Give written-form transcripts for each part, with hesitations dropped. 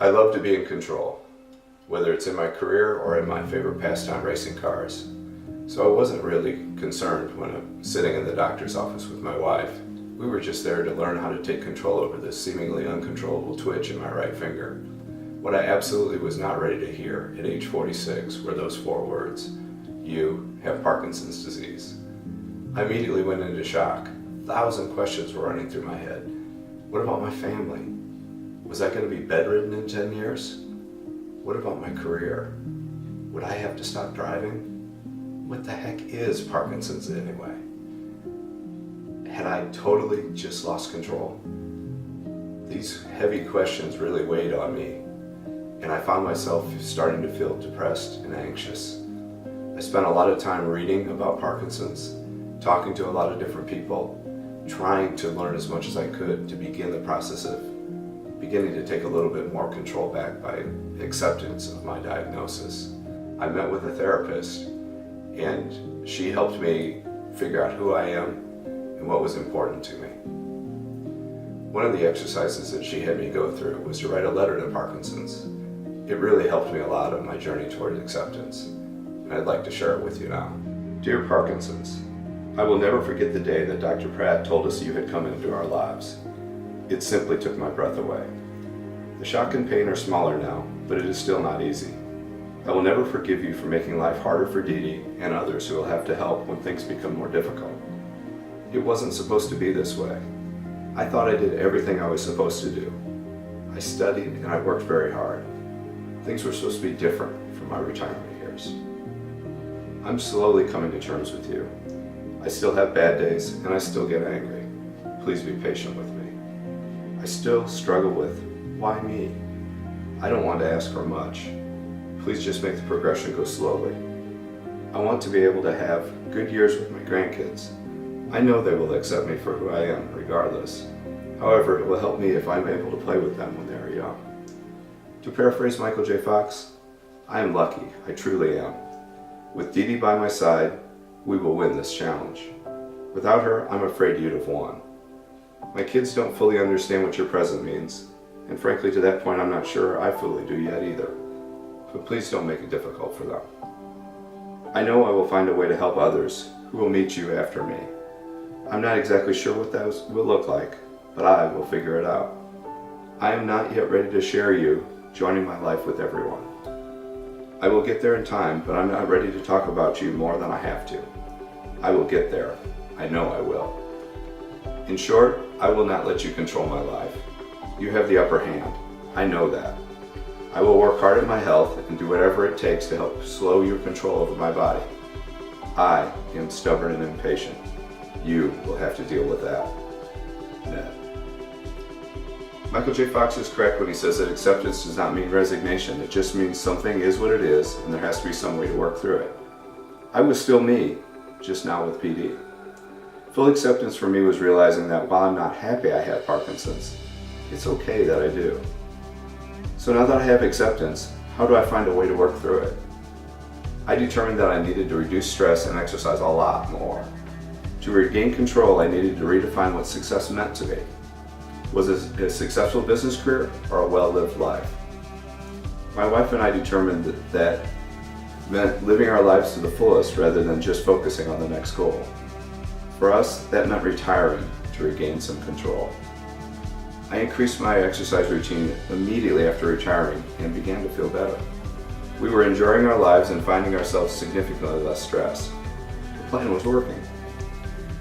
I love to be in control, whether it's in my career or in my favorite pastime, racing cars. So I wasn't really concerned when I'm sitting in the doctor's office with my wife. We were just there to learn how to take control over this seemingly uncontrollable twitch in my right finger. What I absolutely was not ready to hear at age 46 were those 4 words: "You have Parkinson's disease." I immediately went into shock. 1,000 questions were running through my head. What about my family? Was I going to be bedridden in 10 years? What about my career? Would I have to stop driving? What the heck is Parkinson's anyway? Had I totally just lost control? These heavy questions really weighed on me, and I found myself starting to feel depressed and anxious. I spent a lot of time reading about Parkinson's, talking to a lot of different people, trying to learn as much as I could to begin the process of beginning to take a little bit more control back by acceptance of my diagnosis. I met with a therapist, and she helped me figure out who I am and what was important to me. One of the exercises that she had me go through was to write a letter to Parkinson's. It really helped me a lot on my journey toward acceptance, and I'd like to share it with you now. Dear Parkinson's, I will never forget the day that Dr. Pratt told us you had come into our lives. It simply took my breath away. The shock and pain are smaller now, but it is still not easy. I will never forgive you for making life harder for Dee Dee and others who will have to help when things become more difficult. It wasn't supposed to be this way. I thought I did everything I was supposed to do. I studied and I worked very hard. Things were supposed to be different from my retirement years. I'm slowly coming to terms with you. I still have bad days and I still get angry. Please be patient with me. I still struggle with, why me? I don't want to ask for much. Please just make the progression go slowly. I want to be able to have good years with my grandkids. I know they will accept me for who I am, regardless. However, it will help me if I'm able to play with them when they are young. To paraphrase Michael J. Fox, I am lucky, I truly am. With Dee Dee by my side, we will win this challenge. Without her, I'm afraid you'd have won. My kids don't fully understand what your present means, and frankly to that point I'm not sure I fully do yet either. But please don't make it difficult for them. I know I will find a way to help others who will meet you after me. I'm not exactly sure what that will look like, but I will figure it out. I am not yet ready to share you joining my life with everyone. I will get there in time, but I'm not ready to talk about you more than I have to. I will get there. I know I will. In short, I will not let you control my life. You have the upper hand. I know that. I will work hard at my health and do whatever it takes to help slow your control over my body. I am stubborn and impatient. You will have to deal with that. Ned. Michael J. Fox is correct when he says that acceptance does not mean resignation. It just means something is what it is, and there has to be some way to work through it. I was still me, just now with PD. Full acceptance for me was realizing that while I'm not happy I have Parkinson's, it's okay that I do. So now that I have acceptance, how do I find a way to work through it? I determined that I needed to reduce stress and exercise a lot more. To regain control, I needed to redefine what success meant to me. Was it a successful business career or a well-lived life? My wife and I determined that meant living our lives to the fullest rather than just focusing on the next goal. For us, that meant retiring to regain some control. I increased my exercise routine immediately after retiring and began to feel better. We were enjoying our lives and finding ourselves significantly less stressed. The plan was working.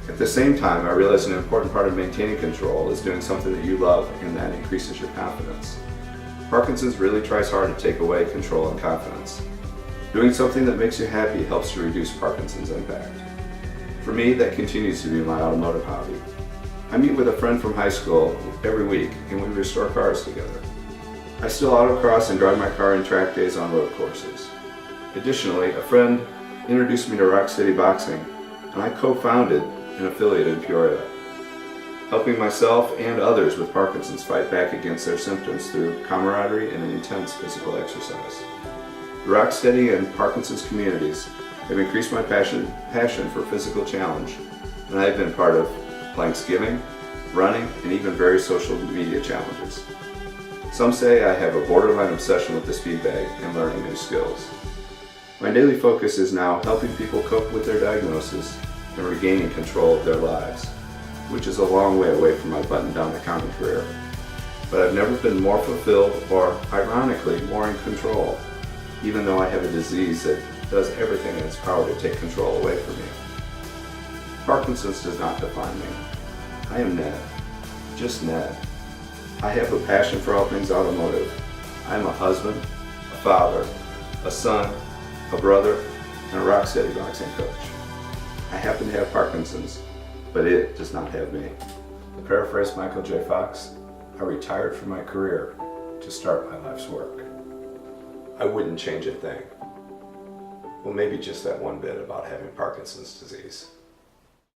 At the same time, I realized an important part of maintaining control is doing something that you love, and that increases your confidence. Parkinson's really tries hard to take away control and confidence. Doing something that makes you happy helps to reduce Parkinson's impact. For me, that continues to be my automotive hobby. I meet with a friend from high school every week and we restore cars together. I still autocross and drive my car in track days on road courses. Additionally, a friend introduced me to Rock City Boxing, and I co-founded an affiliate in Peoria, helping myself and others with Parkinson's fight back against their symptoms through camaraderie and intense physical exercise. The Rocksteady and Parkinson's communities have increased my passion for physical challenge, and I have been part of Thanksgiving, running, and even various social media challenges. Some say I have a borderline obsession with the speed bag and learning new skills. My daily focus is now helping people cope with their diagnosis and regaining control of their lives, which is a long way away from my button-down accounting career. But I've never been more fulfilled or, ironically, more in control, even though I have a disease that does everything in its power to take control away from me. Parkinson's does not define me. I am Ned, just Ned. I have a passion for all things automotive. I am a husband, a father, a son, a brother, and a rock-steady boxing coach. I happen to have Parkinson's, but it does not have me. To paraphrase Michael J. Fox, I retired from my career to start my life's work. I wouldn't change a thing. Well, maybe just that one bit about having Parkinson's disease.